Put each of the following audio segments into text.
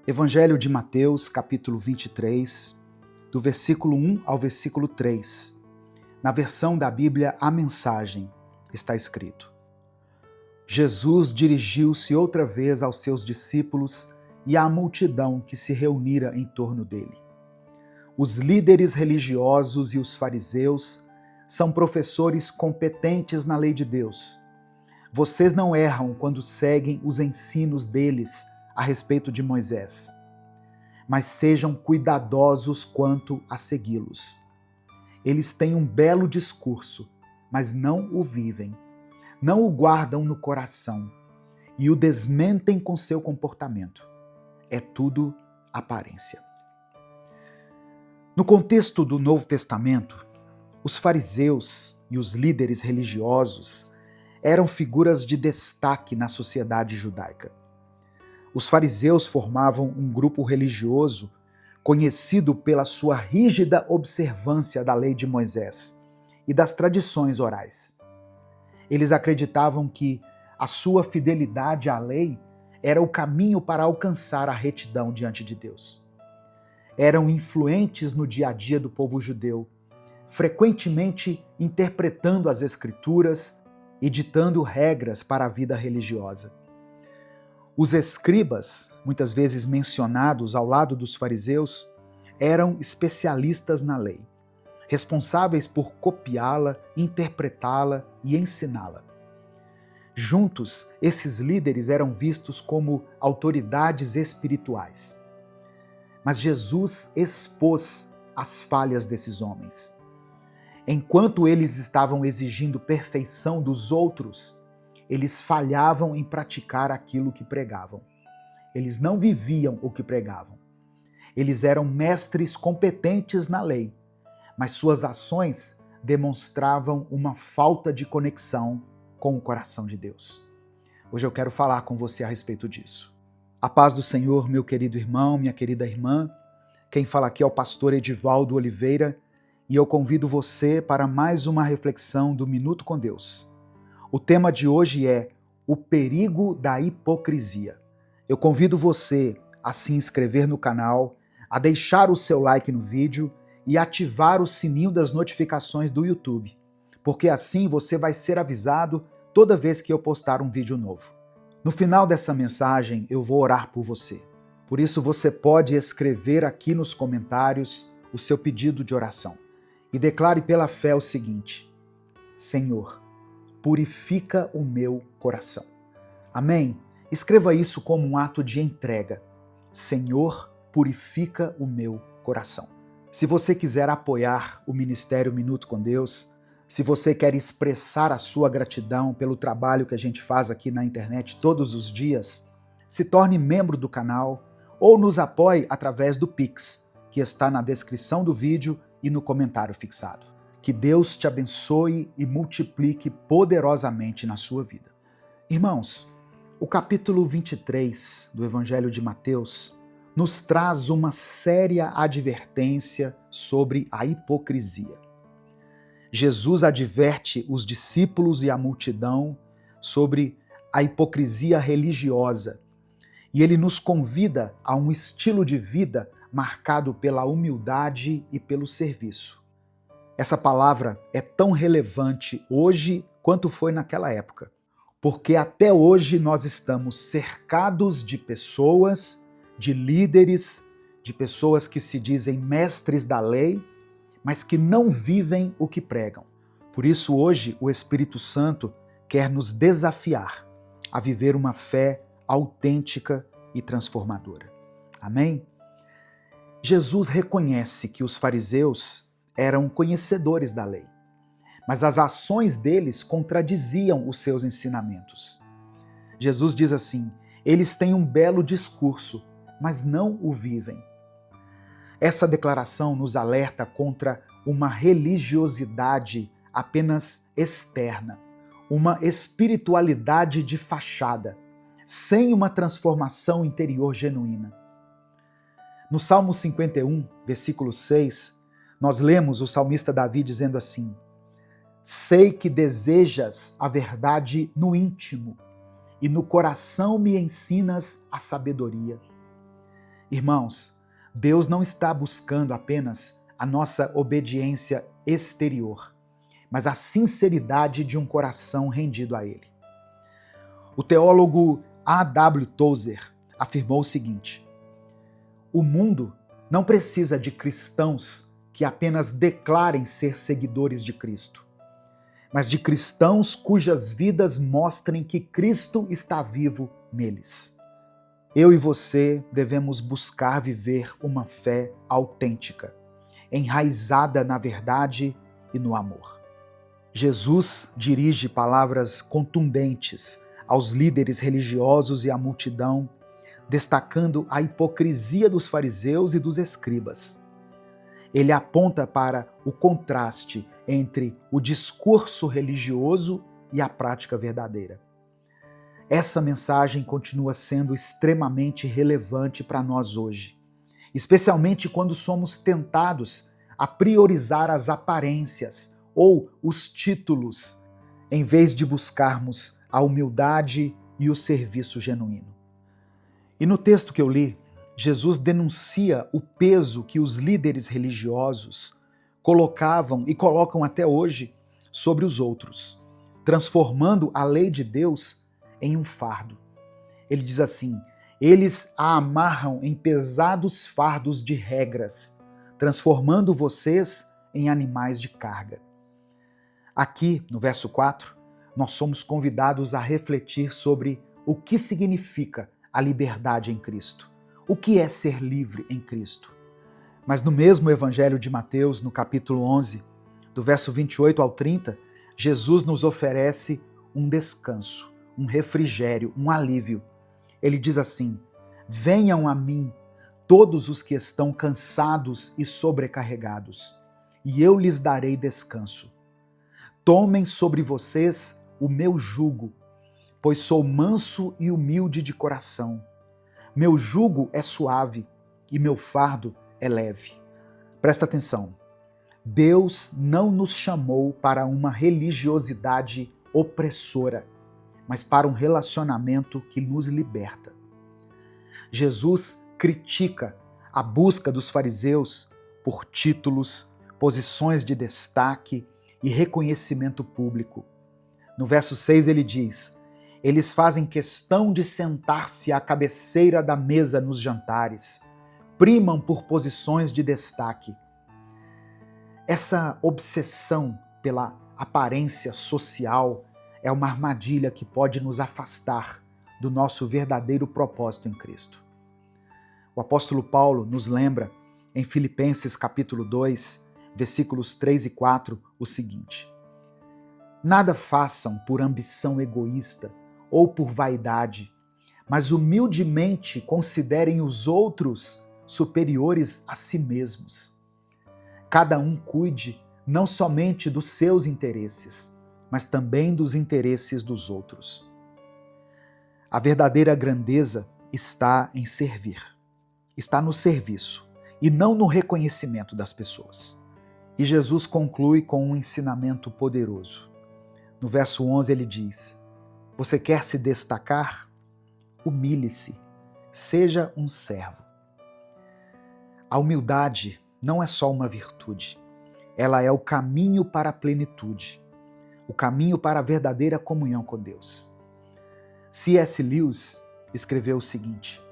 Evangelho de Mateus, capítulo 23, do versículo 1 ao versículo 3. Na versão da Bíblia, A Mensagem, está escrito: Jesus dirigiu-se outra vez aos seus discípulos e à multidão que se reunira em torno dele. Os líderes religiosos e os fariseus são professores competentes na lei de Deus. Vocês não erram quando seguem os ensinos deles a respeito de Moisés, mas sejam cuidadosos quanto a segui-los. Eles têm um belo discurso, mas não o vivem, não o guardam no coração e o desmentem com seu comportamento. É tudo aparência. No contexto do Novo Testamento, os fariseus e os líderes religiosos eram figuras de destaque na sociedade judaica. Os fariseus formavam um grupo religioso conhecido pela sua rígida observância da lei de Moisés e das tradições orais. Eles acreditavam que a sua fidelidade à lei era o caminho para alcançar a retidão diante de Deus. Eram influentes no dia a dia do povo judeu, frequentemente interpretando as Escrituras e ditando regras para a vida religiosa. Os escribas, muitas vezes mencionados ao lado dos fariseus, eram especialistas na lei, responsáveis por copiá-la, interpretá-la e ensiná-la. Juntos, esses líderes eram vistos como autoridades espirituais. Mas Jesus expôs as falhas desses homens. Enquanto eles estavam exigindo perfeição dos outros, eles falhavam em praticar aquilo que pregavam. Eles não viviam o que pregavam. Eles eram mestres competentes na lei, mas suas ações demonstravam uma falta de conexão com o coração de Deus. Hoje eu quero falar com você a respeito disso. A paz do Senhor, meu querido irmão, minha querida irmã. Quem fala aqui é o pastor Edivaldo Oliveira e eu convido você para mais uma reflexão do Minuto com Deus. O tema de hoje é o perigo da hipocrisia. Eu convido você a se inscrever no canal, a deixar o seu like no vídeo e ativar o sininho das notificações do YouTube, porque assim você vai ser avisado toda vez que eu postar um vídeo novo. No final dessa mensagem eu vou orar por você. Por isso você pode escrever aqui nos comentários o seu pedido de oração. E declare pela fé o seguinte: Senhor, purifica o meu coração. Amém? Escreva isso como um ato de entrega. Senhor, purifica o meu coração. Se você quiser apoiar o Ministério Minuto com Deus, se você quer expressar a sua gratidão pelo trabalho que a gente faz aqui na internet todos os dias, se torne membro do canal ou nos apoie através do Pix, que está na descrição do vídeo e no comentário fixado. Que Deus te abençoe e multiplique poderosamente na sua vida. Irmãos, o capítulo 23 do Evangelho de Mateus nos traz uma séria advertência sobre a hipocrisia. Jesus adverte os discípulos e a multidão sobre a hipocrisia religiosa e ele nos convida a um estilo de vida marcado pela humildade e pelo serviço. Essa palavra é tão relevante hoje quanto foi naquela época, porque até hoje nós estamos cercados de pessoas, de líderes, de pessoas que se dizem mestres da lei, mas que não vivem o que pregam. Por isso hoje o Espírito Santo quer nos desafiar a viver uma fé autêntica e transformadora. Amém? Jesus reconhece que os fariseus eram conhecedores da lei, mas as ações deles contradiziam os seus ensinamentos. Jesus diz assim: eles têm um belo discurso, mas não o vivem. Essa declaração nos alerta contra uma religiosidade apenas externa, uma espiritualidade de fachada, sem uma transformação interior genuína. No Salmo 51, versículo 6, nós lemos o salmista Davi dizendo assim: sei que desejas a verdade no íntimo, e no coração me ensinas a sabedoria. Irmãos, Deus não está buscando apenas a nossa obediência exterior, mas a sinceridade de um coração rendido a Ele. O teólogo A.W. Tozer afirmou o seguinte: o mundo não precisa de cristãos que apenas declarem ser seguidores de Cristo, mas de cristãos cujas vidas mostrem que Cristo está vivo neles. Eu e você devemos buscar viver uma fé autêntica, enraizada na verdade e no amor. Jesus dirige palavras contundentes aos líderes religiosos e à multidão, destacando a hipocrisia dos fariseus e dos escribas. Ele aponta para o contraste entre o discurso religioso e a prática verdadeira. Essa mensagem continua sendo extremamente relevante para nós hoje, especialmente quando somos tentados a priorizar as aparências ou os títulos, em vez de buscarmos a humildade e o serviço genuíno. E no texto que eu li, Jesus denuncia o peso que os líderes religiosos colocavam e colocam até hoje sobre os outros, transformando a lei de Deus em um fardo. Ele diz assim: eles a amarram em pesados fardos de regras, transformando vocês em animais de carga. Aqui, no verso 4, nós somos convidados a refletir sobre o que significa a liberdade em Cristo. O que é ser livre em Cristo? Mas no mesmo Evangelho de Mateus, no capítulo 11, do verso 28 ao 30, Jesus nos oferece um descanso, um refrigério, um alívio. Ele diz assim: venham a mim todos os que estão cansados e sobrecarregados, e eu lhes darei descanso. Tomem sobre vocês o meu jugo, pois sou manso e humilde de coração. Meu jugo é suave e meu fardo é leve. Presta atenção. Deus não nos chamou para uma religiosidade opressora, mas para um relacionamento que nos liberta. Jesus critica a busca dos fariseus por títulos, posições de destaque e reconhecimento público. No verso 6 ele diz: eles fazem questão de sentar-se à cabeceira da mesa nos jantares, primam por posições de destaque. Essa obsessão pela aparência social é uma armadilha que pode nos afastar do nosso verdadeiro propósito em Cristo. O apóstolo Paulo nos lembra, em Filipenses capítulo 2, versículos 3 e 4, o seguinte: nada façam por ambição egoísta ou por vaidade, mas humildemente considerem os outros superiores a si mesmos. Cada um cuide não somente dos seus interesses, mas também dos interesses dos outros. A verdadeira grandeza está em servir, está no serviço e não no reconhecimento das pessoas. E Jesus conclui com um ensinamento poderoso. No verso 11 ele diz: você quer se destacar? Humilhe-se, seja um servo. A humildade não é só uma virtude, ela é o caminho para a plenitude, o caminho para a verdadeira comunhão com Deus. C.S. Lewis escreveu o seguinte: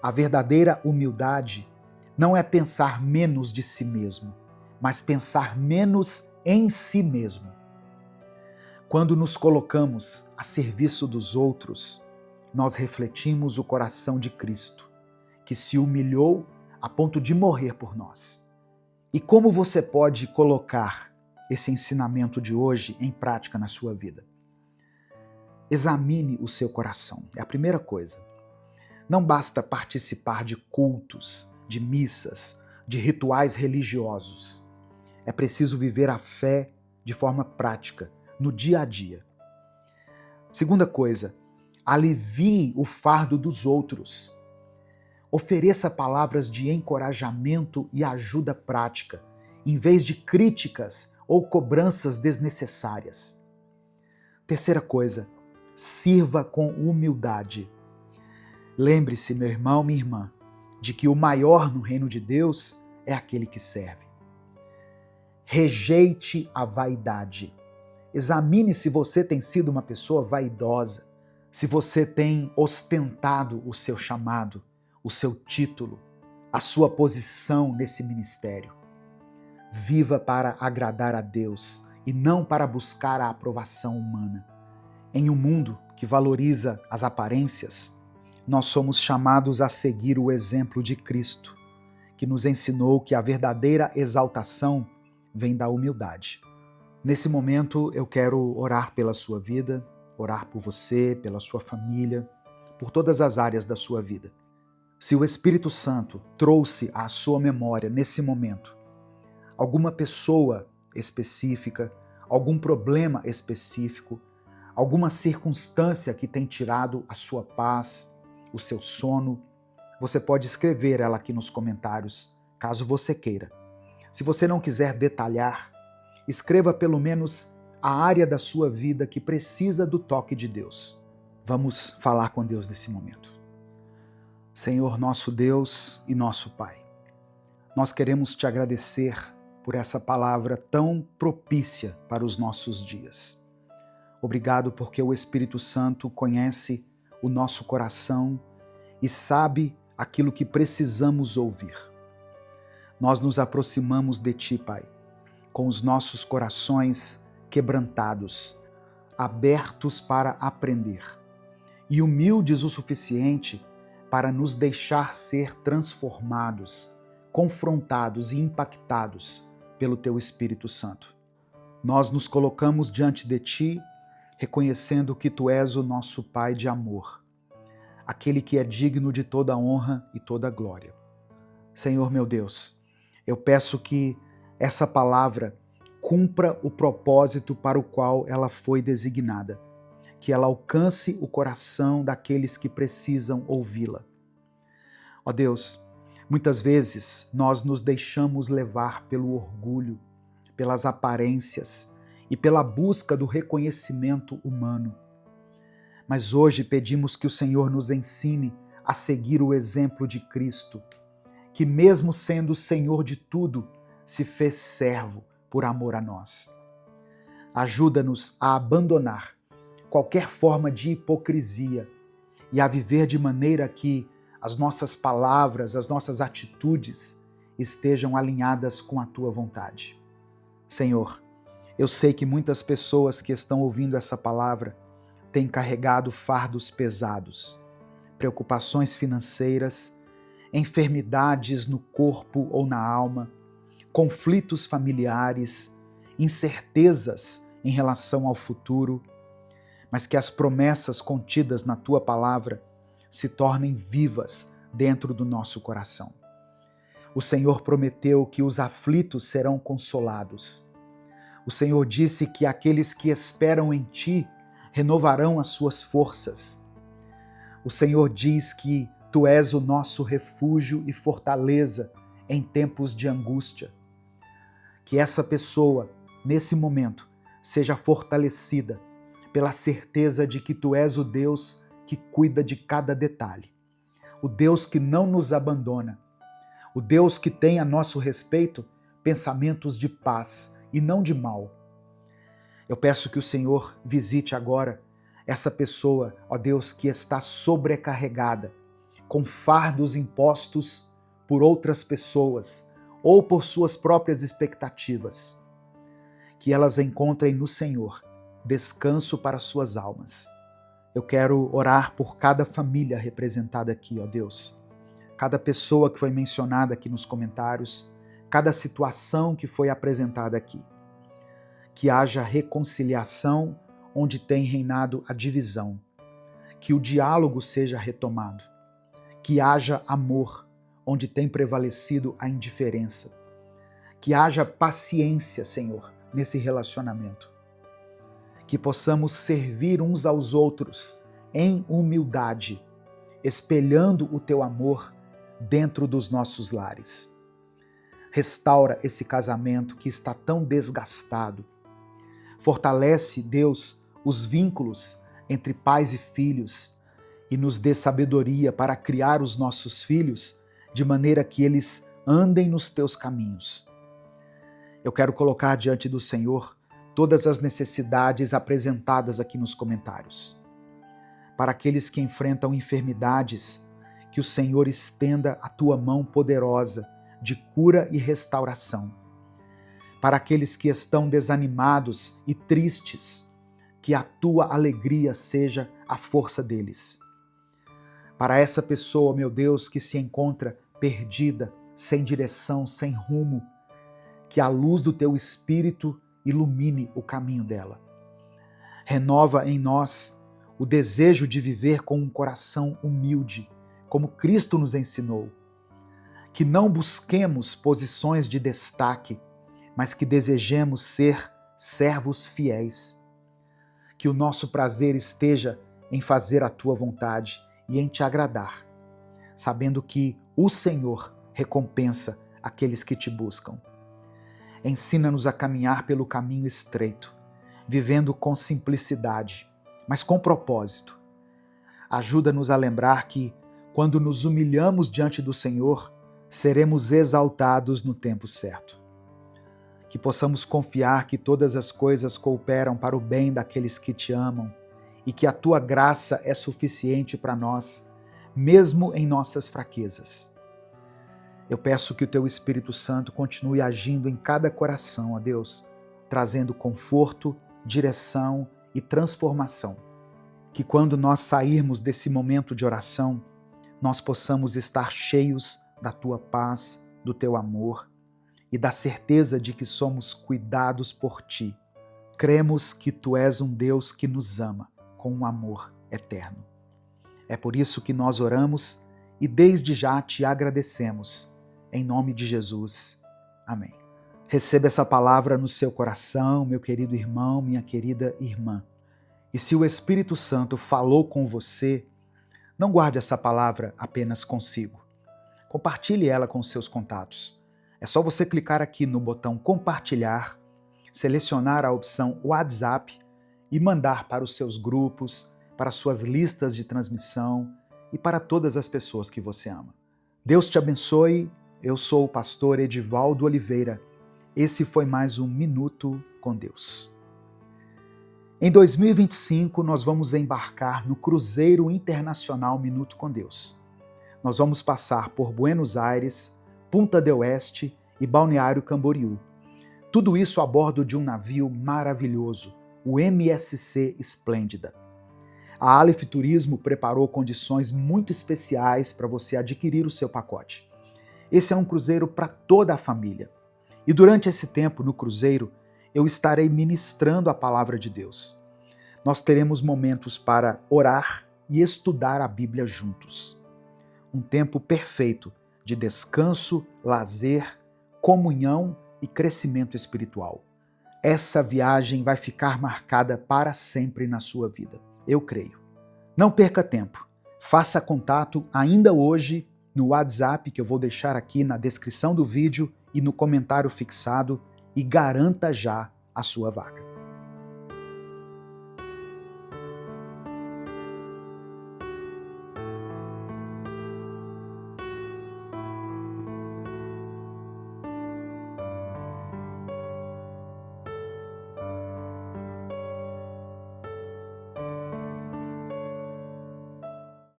a verdadeira humildade não é pensar menos de si mesmo, mas pensar menos em si mesmo. Quando nos colocamos a serviço dos outros, nós refletimos o coração de Cristo, que se humilhou a ponto de morrer por nós. E como você pode colocar esse ensinamento de hoje em prática na sua vida? Examine o seu coração, é a primeira coisa. Não basta participar de cultos, de missas, de rituais religiosos. É preciso viver a fé de forma prática, no dia a dia. Segunda coisa, alivie o fardo dos outros. Ofereça palavras de encorajamento e ajuda prática, em vez de críticas ou cobranças desnecessárias. Terceira coisa, sirva com humildade. Lembre-se, meu irmão, minha irmã, de que o maior no reino de Deus é aquele que serve. Rejeite a vaidade. Examine se você tem sido uma pessoa vaidosa, se você tem ostentado o seu chamado, o seu título, a sua posição nesse ministério. Viva para agradar a Deus e não para buscar a aprovação humana. Em um mundo que valoriza as aparências, nós somos chamados a seguir o exemplo de Cristo, que nos ensinou que a verdadeira exaltação vem da humildade. Nesse momento eu quero orar pela sua vida, orar por você, pela sua família, por todas as áreas da sua vida. Se o Espírito Santo trouxe à sua memória nesse momento alguma pessoa específica, algum problema específico, alguma circunstância que tem tirado a sua paz, o seu sono, você pode escrever ela aqui nos comentários, caso você queira. Se você não quiser detalhar, escreva pelo menos a área da sua vida que precisa do toque de Deus. Vamos falar com Deus nesse momento. Senhor, nosso Deus e nosso Pai, nós queremos te agradecer por essa palavra tão propícia para os nossos dias. Obrigado porque o Espírito Santo conhece o nosso coração e sabe aquilo que precisamos ouvir. Nós nos aproximamos de Ti, Pai, com os nossos corações quebrantados, abertos para aprender e humildes o suficiente para nos deixar ser transformados, confrontados e impactados pelo Teu Espírito Santo. Nós nos colocamos diante de Ti, reconhecendo que Tu és o nosso Pai de amor, aquele que é digno de toda honra e toda glória. Senhor meu Deus, eu peço que essa palavra cumpra o propósito para o qual ela foi designada, que ela alcance o coração daqueles que precisam ouvi-la. Ó Deus, muitas vezes nós nos deixamos levar pelo orgulho, pelas aparências e pela busca do reconhecimento humano. Mas hoje pedimos que o Senhor nos ensine a seguir o exemplo de Cristo, que mesmo sendo o Senhor de tudo, se fez servo por amor a nós. Ajuda-nos a abandonar qualquer forma de hipocrisia e a viver de maneira que as nossas palavras, as nossas atitudes estejam alinhadas com a Tua vontade. Senhor, eu sei que muitas pessoas que estão ouvindo essa palavra têm carregado fardos pesados, preocupações financeiras, enfermidades no corpo ou na alma, conflitos familiares, incertezas em relação ao futuro, mas que as promessas contidas na Tua palavra se tornem vivas dentro do nosso coração. O Senhor prometeu que os aflitos serão consolados. O Senhor disse que aqueles que esperam em Ti renovarão as suas forças. O Senhor diz que Tu és o nosso refúgio e fortaleza em tempos de angústia. Que essa pessoa, nesse momento, seja fortalecida pela certeza de que Tu és o Deus que cuida de cada detalhe, o Deus que não nos abandona, o Deus que tem a nosso respeito pensamentos de paz e não de mal. Eu peço que o Senhor visite agora essa pessoa, ó Deus, que está sobrecarregada, com fardos impostos por outras pessoas ou por suas próprias expectativas. Que elas encontrem no Senhor descanso para suas almas. Eu quero orar por cada família representada aqui, ó Deus. Cada pessoa que foi mencionada aqui nos comentários, cada situação que foi apresentada aqui. Que haja reconciliação onde tem reinado a divisão. Que o diálogo seja retomado. Que haja amor onde tem prevalecido a indiferença. Que haja paciência, Senhor, nesse relacionamento. Que possamos servir uns aos outros em humildade, espelhando o Teu amor dentro dos nossos lares. Restaura esse casamento que está tão desgastado. Fortalece, Deus, os vínculos entre pais e filhos e nos dê sabedoria para criar os nossos filhos de maneira que eles andem nos teus caminhos. Eu quero colocar diante do Senhor todas as necessidades apresentadas aqui nos comentários. Para aqueles que enfrentam enfermidades, que o Senhor estenda a tua mão poderosa de cura e restauração. Para aqueles que estão desanimados e tristes, que a tua alegria seja a força deles. Para essa pessoa, meu Deus, que se encontra perdida, sem direção, sem rumo, que a luz do teu Espírito ilumine o caminho dela. Renova em nós o desejo de viver com um coração humilde, como Cristo nos ensinou. Que não busquemos posições de destaque, mas que desejemos ser servos fiéis. Que o nosso prazer esteja em fazer a tua vontade e em te agradar, sabendo que o Senhor recompensa aqueles que te buscam. Ensina-nos a caminhar pelo caminho estreito, vivendo com simplicidade, mas com propósito. Ajuda-nos a lembrar que, quando nos humilhamos diante do Senhor, seremos exaltados no tempo certo. Que possamos confiar que todas as coisas cooperam para o bem daqueles que te amam e que a tua graça é suficiente para nós, mesmo em nossas fraquezas. Eu peço que o teu Espírito Santo continue agindo em cada coração, ó Deus, trazendo conforto, direção e transformação. Que quando nós sairmos desse momento de oração, nós possamos estar cheios da tua paz, do teu amor e da certeza de que somos cuidados por ti. Cremos que tu és um Deus que nos ama com um amor eterno. É por isso que nós oramos e desde já te agradecemos. Em nome de Jesus. Amém. Receba essa palavra no seu coração, meu querido irmão, minha querida irmã. E se o Espírito Santo falou com você, não guarde essa palavra apenas consigo. Compartilhe ela com seus contatos. É só você clicar aqui no botão compartilhar, selecionar a opção WhatsApp e mandar para os seus grupos, para suas listas de transmissão e para todas as pessoas que você ama. Deus te abençoe. Eu sou o pastor Edivaldo Oliveira. Esse foi mais um Minuto com Deus. Em 2025, nós vamos embarcar no Cruzeiro Internacional Minuto com Deus. Nós vamos passar por Buenos Aires, Punta del Este e Balneário Camboriú. Tudo isso a bordo de um navio maravilhoso, o MSC Esplêndida. A Aleph Turismo preparou condições muito especiais para você adquirir o seu pacote. Esse é um cruzeiro para toda a família. E durante esse tempo no cruzeiro, eu estarei ministrando a palavra de Deus. Nós teremos momentos para orar e estudar a Bíblia juntos. Um tempo perfeito de descanso, lazer, comunhão e crescimento espiritual. Essa viagem vai ficar marcada para sempre na sua vida. Eu creio. Não perca tempo. Faça contato ainda hoje no WhatsApp que eu vou deixar aqui na descrição do vídeo e no comentário fixado e garanta já a sua vaga.